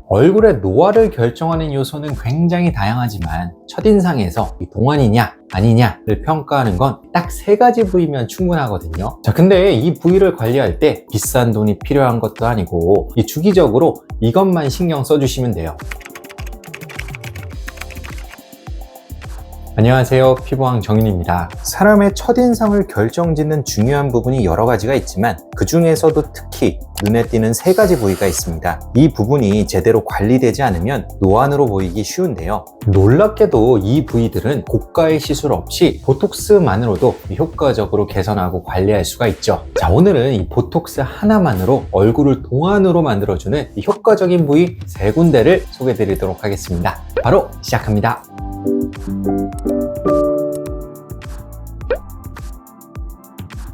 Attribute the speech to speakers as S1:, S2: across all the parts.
S1: 얼굴의 노화를 결정하는 요소는 굉장히 다양하지만 첫인상에서 이 동안이냐 아니냐를 평가하는 건 딱 3가지 부위면 충분하거든요. 자, 근데 이 부위를 관리할 때 비싼 돈이 필요한 것도 아니고 주기적으로 이것만 신경 써주시면 돼요. 안녕하세요, 피부왕 정인입니다. 사람의 첫인상을 결정짓는 중요한 부분이 여러 가지가 있지만 그 중에서도 특히 눈에 띄는 3가지 부위가 있습니다. 이 부분이 제대로 관리되지 않으면 노안으로 보이기 쉬운데요. 놀랍게도 이 부위들은 고가의 시술 없이 보톡스만으로도 효과적으로 개선하고 관리할 수가 있죠. 자, 오늘은 이 보톡스 하나만으로 얼굴을 동안으로 만들어주는 이 효과적인 부위 3군데를 소개해 드리도록 하겠습니다. 바로 시작합니다.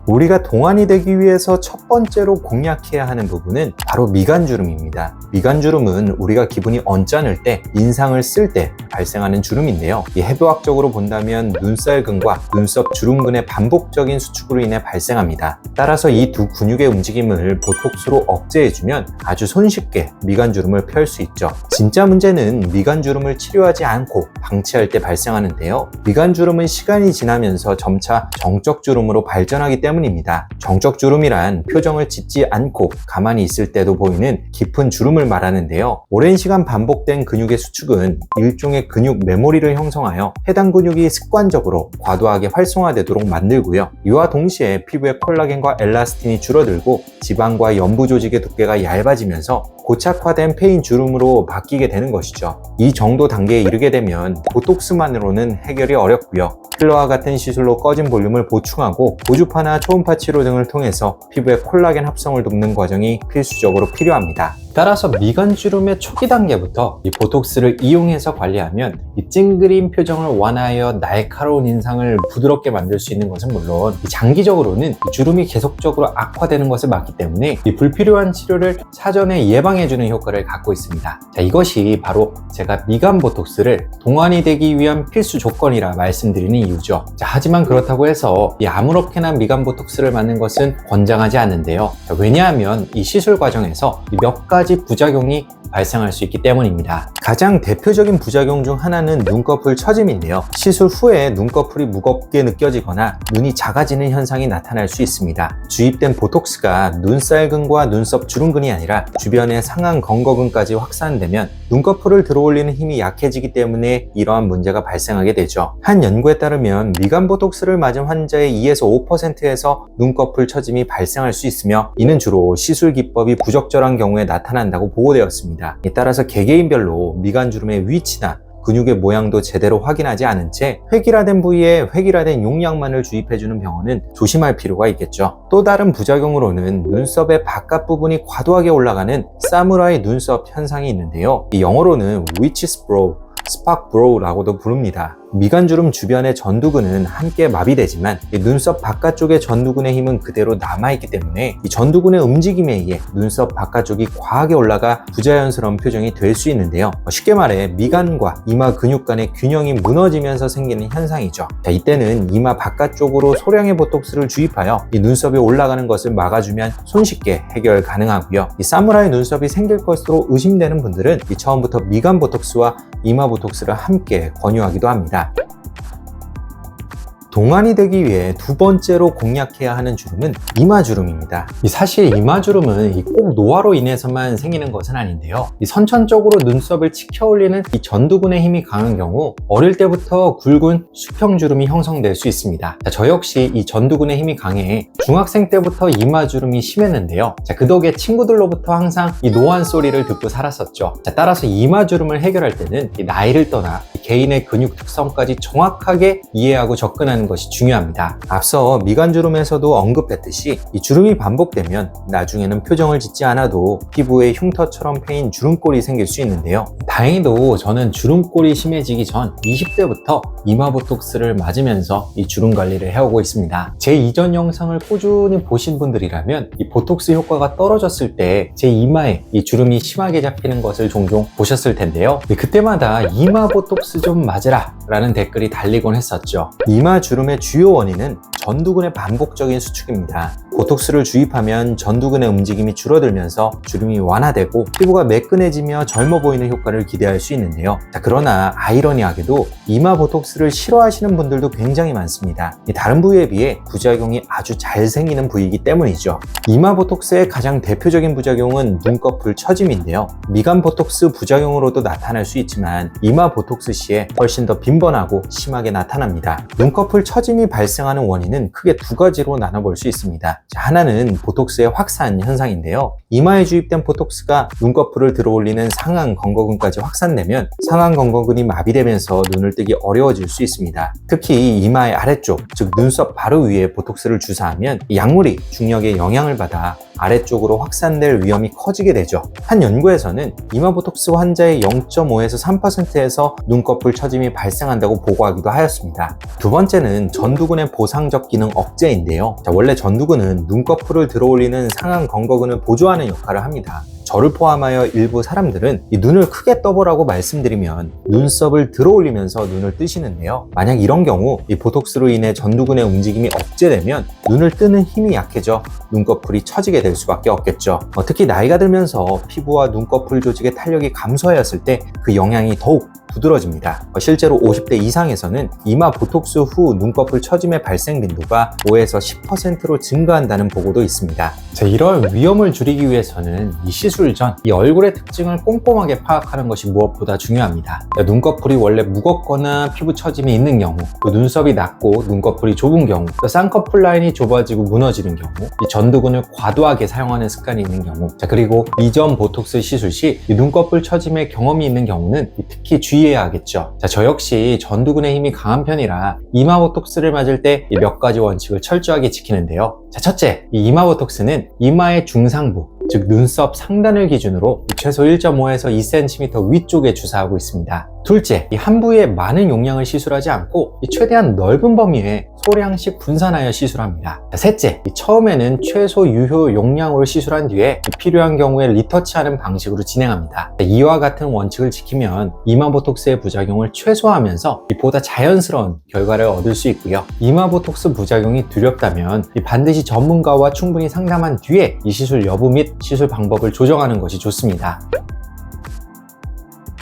S1: 우리가 동안이 되기 위해서 첫 번째로 공략해야 하는 부분은 바로 미간주름입니다. 미간주름은 우리가 기분이 언짢을 때, 인상을 쓸 때 발생하는 주름인데요. 이 해부학적으로 본다면 눈살근과 눈썹 주름근의 반복적인 수축으로 인해 발생합니다. 따라서 이 두 근육의 움직임을 보톡스로 억제해주면 아주 손쉽게 미간주름을 펼 수 있죠. 진짜 문제는 미간주름을 치료하지 않고 방치할 때 발생하는데요. 미간주름은 시간이 지나면서 점차 정적주름으로 발전하기 때문입니다. 정적주름이란 표정을 짓지 않고 가만히 있을 때도 보이는 깊은 주름을 말하는데요. 오랜 시간 반복된 근육의 수축은 일종의 근육 메모리를 형성하여 해당 근육이 습관적으로 과도하게 활성화되도록 만들고요. 이와 동시에 피부의 콜라겐과 엘라스틴이 줄어들고 지방과 연부 조직의 두께가 얇아지면서 고착화된 패인 주름으로 바뀌게 되는 것이죠. 이 정도 단계에 이르게 되면 보톡스만으로는 해결이 어렵고요. 필러와 같은 시술로 꺼진 볼륨을 보충하고 고주파나 초음파 치료 등을 통해서 피부의 콜라겐 합성을 돕는 과정이 필수적으로 필요합니다. 따라서 미간주름의 초기 단계부터 이 보톡스를 이용해서 관리하면 이 찡그린 표정을 완화하여 날카로운 인상을 부드럽게 만들 수 있는 것은 물론 장기적으로는 이 주름이 계속적으로 악화되는 것을 막기 때문에 이 불필요한 치료를 사전에 예방해주는 효과를 갖고 있습니다. 자, 이것이 바로 제가 미간 보톡스를 동안이 되기 위한 필수 조건이라 말씀드리는 이유죠. 자, 하지만 그렇다고 해서 이 아무렇게나 미간 보톡스를 맞는 것은 권장하지 않는데요. 자, 왜냐하면 이 시술 과정에서 몇 가지 부작용이 발생할 수 있기 때문입니다. 가장 대표적인 부작용 중 하나는 눈꺼풀 처짐인데요. 시술 후에 눈꺼풀이 무겁게 느껴지거나 눈이 작아지는 현상이 나타날 수 있습니다. 주입된 보톡스가 눈살근과 눈썹 주름근이 아니라 주변의 상안 건거근까지 확산되면 눈꺼풀을 들어올리는 힘이 약해지기 때문에 이러한 문제가 발생하게 되죠. 한 연구에 따르면 미간 보톡스를 맞은 환자의 2에서 5%에서 눈꺼풀 처짐이 발생할 수 있으며 이는 주로 시술 기법이 부적절한 경우에 나타난다고 보고되었습니다. 따라서 개개인별로 미간주름의 위치나 근육의 모양도 제대로 확인하지 않은 채 획일화된 부위에 획일화된 용량만을 주입해주는 병원은 조심할 필요가 있겠죠. 또 다른 부작용으로는 눈썹의 바깥 부분이 과도하게 올라가는 사무라이 눈썹 현상이 있는데요. 이 영어로는 witch's brow, 스팍 브로우라고도 부릅니다. 미간주름 주변의 전두근은 함께 마비되지만 눈썹 바깥쪽의 전두근의 힘은 그대로 남아있기 때문에 이 전두근의 움직임에 의해 눈썹 바깥쪽이 과하게 올라가 부자연스러운 표정이 될 수 있는데요. 쉽게 말해 미간과 이마 근육 간의 균형이 무너지면서 생기는 현상이죠. 자, 이때는 이마 바깥쪽으로 소량의 보톡스를 주입하여 이 눈썹이 올라가는 것을 막아주면 손쉽게 해결 가능하고요. 이 사무라이 눈썹이 생길 것으로 의심되는 분들은 처음부터 미간 보톡스와 이마 보톡스를 함께 권유하기도 합니다. 동안이 되기 위해 두 번째로 공략해야 하는 주름은 이마주름입니다. 사실 이마주름은 꼭 노화로 인해서만 생기는 것은 아닌데요. 선천적으로 눈썹을 치켜 올리는 이 전두근의 힘이 강한 경우 어릴 때부터 굵은 수평주름이 형성될 수 있습니다. 자, 저 역시 이 전두근의 힘이 강해 중학생 때부터 이마주름이 심했는데요. 자, 그 덕에 친구들로부터 항상 이 노안 소리를 듣고 살았었죠. 자, 따라서 이마주름을 해결할 때는 나이를 떠나 개인의 근육 특성까지 정확하게 이해하고 접근하는 것이 중요합니다. 앞서 미간주름에서도 언급했듯이 이 주름이 반복되면 나중에는 표정을 짓지 않아도 피부에 흉터처럼 패인 주름골이 생길 수 있는데요. 다행히도 저는 주름골이 심해지기 전 20대부터 이마 보톡스를 맞으면서 이 주름 관리를 해오고 있습니다. 제 이전 영상을 꾸준히 보신 분들이라면 이 보톡스 효과가 떨어졌을 때 제 이마에 이 주름이 심하게 잡히는 것을 종종 보셨을 텐데요. 그때마다 이마 보톡스 좀 맞으라 라는 댓글이 달리곤 했었죠. 이마 주름의 주요 원인은 전두근의 반복적인 수축입니다. 보톡스를 주입하면 전두근의 움직임이 줄어들면서 주름이 완화되고 피부가 매끈해지며 젊어 보이는 효과를 기대할 수 있는데요. 그러나 아이러니하게도 이마 보톡스를 싫어하시는 분들도 굉장히 많습니다. 다른 부위에 비해 부작용이 아주 잘 생기는 부위이기 때문이죠. 이마 보톡스의 가장 대표적인 부작용은 눈꺼풀 처짐인데요. 미간 보톡스 부작용으로도 나타날 수 있지만 이마 보톡스 시에 훨씬 더 빈번하고 심하게 나타납니다. 눈꺼풀 처짐이 발생하는 원인은 크게 두 가지로 나눠볼 수 있습니다. 하나는 보톡스의 확산 현상인데요. 이마에 주입된 보톡스가 눈꺼풀을 들어올리는 상안 건거근까지 확산되면 상안 건거근이 마비되면서 눈을 뜨기 어려워질 수 있습니다. 특히 이마의 아래쪽, 즉 눈썹 바로 위에 보톡스를 주사하면 약물이 중력에 영향을 받아 아래쪽으로 확산될 위험이 커지게 되죠. 한 연구에서는 이마 보톡스 환자의 0.5에서 3%에서 눈꺼풀 처짐이 발생한다고 보고하기도 하였습니다. 두 번째는 전두근의 보상적 기능 억제인데요. 원래 전두근은 눈꺼풀을 들어올리는 상안 건거근을 보조하는 역할을 합니다. 저를 포함하여 일부 사람들은 이 눈을 크게 떠보라고 말씀드리면 눈썹을 들어올리면서 눈을 뜨시는데요. 만약 이런 경우 이 보톡스로 인해 전두근의 움직임이 억제되면 눈을 뜨는 힘이 약해져 눈꺼풀이 처지게 될 수밖에 없겠죠. 특히 나이가 들면서 피부와 눈꺼풀 조직의 탄력이 감소하였을 때 그 영향이 더욱 두드러집니다. 실제로 50대 이상에서는 이마 보톡스 후 눈꺼풀 처짐의 발생 빈도가 5에서 10%로 증가한다는 보고도 있습니다. 이런 위험을 줄이기 위해서는 이 시술 전 이 얼굴의 특징을 꼼꼼하게 파악하는 것이 무엇보다 중요합니다. 눈꺼풀이 원래 무겁거나 피부 처짐이 있는 경우, 또 눈썹이 낮고 눈꺼풀이 좁은 경우, 또 쌍꺼풀 라인이 좁아지고 무너지는 경우, 이 전두근을 과도하게 사용하는 습관이 있는 경우, 그리고 이전 보톡스 시술 시 이 눈꺼풀 처짐의 경험이 있는 경우는 특히 주의해야 하겠죠. 저 역시 전두근의 힘이 강한 편이라 이마 보톡스를 맞을 때 몇 가지 원칙을 철저하게 지키는데요. 첫째, 이 이마 보톡스는 이마의 중상부, 즉 눈썹 상단을 기준으로 최소 1.5에서 2cm 위쪽에 주사하고 있습니다. 둘째, 이 한 부위에 많은 용량을 시술하지 않고 최대한 넓은 범위에 소량씩 분산하여 시술합니다. 셋째, 처음에는 최소 유효 용량으로 시술한 뒤에 필요한 경우에 리터치하는 방식으로 진행합니다. 이와 같은 원칙을 지키면 이마 보톡스의 부작용을 최소화하면서 보다 자연스러운 결과를 얻을 수 있고요. 이마 보톡스 부작용이 두렵다면 반드시 전문가와 충분히 상담한 뒤에 이 시술 여부 및 시술 방법을 조정하는 것이 좋습니다.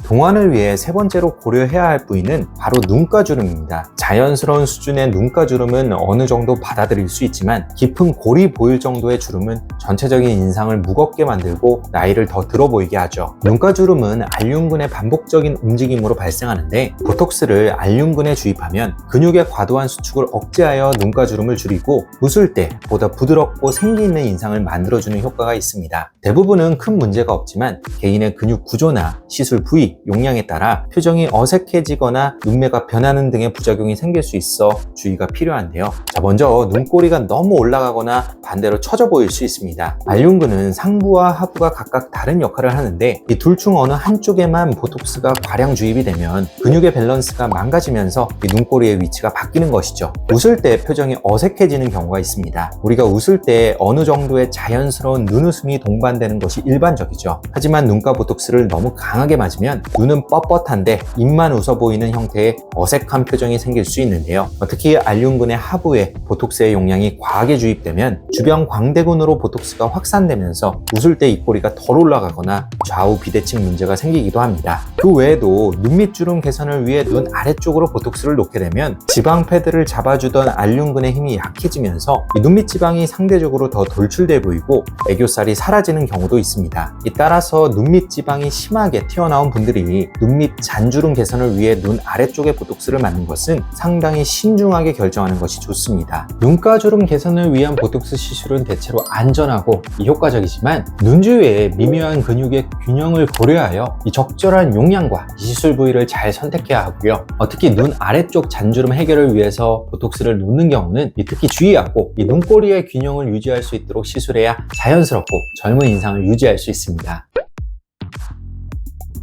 S1: 동안을 위해 세 번째로 고려해야 할 부위는 바로 눈가주름입니다. 자연스러운 수준의 눈가주름은 어느 정도 받아들일 수 있지만 깊은 골이 보일 정도의 주름은 전체적인 인상을 무겁게 만들고 나이를 더 들어 보이게 하죠. 눈가주름은 알륜근의 반복적인 움직임으로 발생하는데 보톡스를 알륜근에 주입하면 근육의 과도한 수축을 억제하여 눈가주름을 줄이고 웃을 때 보다 부드럽고 생기 있는 인상을 만들어주는 효과가 있습니다. 대부분은 큰 문제가 없지만 개인의 근육 구조나 시술 부위, 용량에 따라 표정이 어색해지거나 눈매가 변하는 등의 부작용이 생길 수 있어 주의가 필요한데요. 먼저 눈꼬리가 너무 올라가거나 반대로 처져 보일 수 있습니다. 알륜근은 상부와 하부가 각각 다른 역할을 하는데 이 둘 중 어느 한쪽에만 보톡스가 과량 주입이 되면 근육의 밸런스가 망가지면서 이 눈꼬리의 위치가 바뀌는 것이죠. 웃을 때 표정이 어색해지는 경우가 있습니다. 우리가 웃을 때 어느 정도의 자연스러운 눈웃음이 동반되는 것이 일반적이죠. 하지만 눈가 보톡스를 너무 강하게 맞으면 눈은 뻣뻣한데 입만 웃어 보이는 형태의 어색한 표정이 생길 수 있는데요. 특히 알륜근의 하부에 보톡스의 용량이 과하게 주입되면 주변 광대근으로 보톡스가 확산되면서 웃을 때 입꼬리가 덜 올라가거나 좌우 비대칭 문제가 생기기도 합니다. 그 외에도 눈밑주름 개선을 위해 눈 아래쪽으로 보톡스를 놓게 되면 지방 패드를 잡아주던 알륜근의 힘이 약해지면서 이 눈밑 지방이 상대적으로 더 돌출돼 보이고 애교살이 사라지는 경우도 있습니다. 따라서 눈밑 지방이 심하게 튀어나온 분들이 눈밑 잔주름 개선을 위해 눈 아래쪽에 보톡스를 맞는 것은 상당히 신중하게 결정하는 것이 좋습니다. 눈가주름 개선을 위한 보톡스 시술은 대체로 안전하고 효과적이지만 눈 주위의 미묘한 근육의 균형을 고려하여 이 적절한 용량과 시술 부위를 잘 선택해야 하고요. 특히 눈 아래쪽 잔주름 해결을 위해서 보톡스를 놓는 경우는 특히 주의하고 이 눈꼬리의 균형을 유지할 수 있도록 시술해야 자연스럽고 젊은 인상을 유지할 수 있습니다.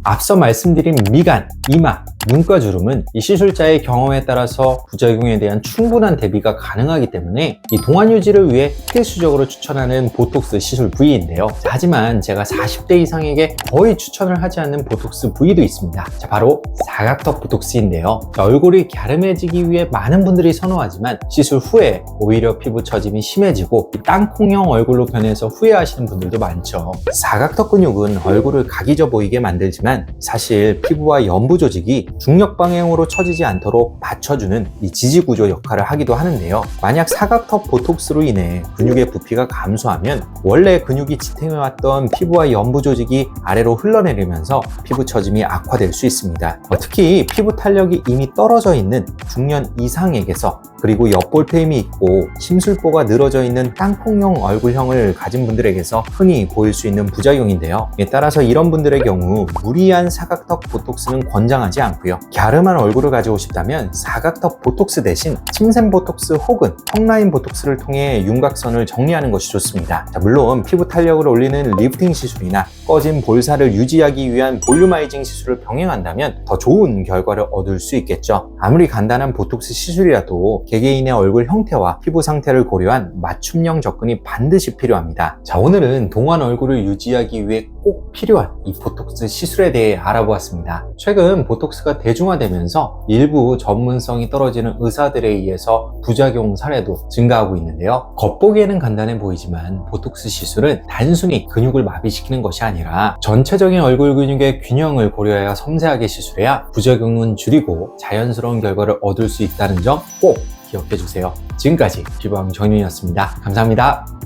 S1: 앞서 말씀드린 미간, 이마, 눈가주름은 이 시술자의 경험에 따라서 부작용에 대한 충분한 대비가 가능하기 때문에 이 동안 유지를 위해 필수적으로 추천하는 보톡스 시술 부위인데요. 하지만 제가 40대 이상에게 거의 추천을 하지 않는 보톡스 부위도 있습니다. 자, 바로 사각턱 보톡스인데요. 자, 얼굴이 갸름해지기 위해 많은 분들이 선호하지만 시술 후에 오히려 피부 처짐이 심해지고 땅콩형 얼굴로 변해서 후회하시는 분들도 많죠. 사각턱 근육은 얼굴을 각이 져 보이게 만들지만 사실 피부와 연부 조직이 중력 방향으로 처지지 않도록 받쳐주는 이 지지구조 역할을 하기도 하는데요. 만약 사각턱 보톡스로 인해 근육의 부피가 감소하면 원래 근육이 지탱해왔던 피부와 연부 조직이 아래로 흘러내리면서 피부 처짐이 악화될 수 있습니다. 특히 피부 탄력이 이미 떨어져 있는 중년 이상에게서, 그리고 옆볼페임이 있고 심술보가 늘어져 있는 땅콩형 얼굴형을 가진 분들에게서 흔히 보일 수 있는 부작용인데요. 따라서 이런 분들의 경우 무리한 사각턱 보톡스는 권장하지 않고요. 갸름한 얼굴을 가지고 싶다면 사각턱 보톡스 대신 침샘 보톡스 혹은 턱라인 보톡스를 통해 윤곽선을 정리하는 것이 좋습니다. 자, 물론 피부 탄력을 올리는 리프팅 시술이나 꺼진 볼살을 유지하기 위한 볼륨아이징 시술을 병행한다면 더 좋은 결과를 얻을 수 있겠죠. 아무리 간단한 보톡스 시술이라도 개개인의 얼굴 형태와 피부 상태를 고려한 맞춤형 접근이 반드시 필요합니다. 자, 오늘은 동안 얼굴을 유지하기 위해 꼭 필요한 이 보톡스 시술에 대해 알아보았습니다. 최근 보톡스가 대중화되면서 일부 전문성이 떨어지는 의사들에 의해서 부작용 사례도 증가하고 있는데요. 겉보기에는 간단해 보이지만 보톡스 시술은 단순히 근육을 마비시키는 것이 아니라 전체적인 얼굴 근육의 균형을 고려하여 섬세하게 시술해야 부작용은 줄이고 자연스러운 결과를 얻을 수 있다는 점 꼭 기억해 주세요. 지금까지 피부왕 정윤이었습니다. 감사합니다.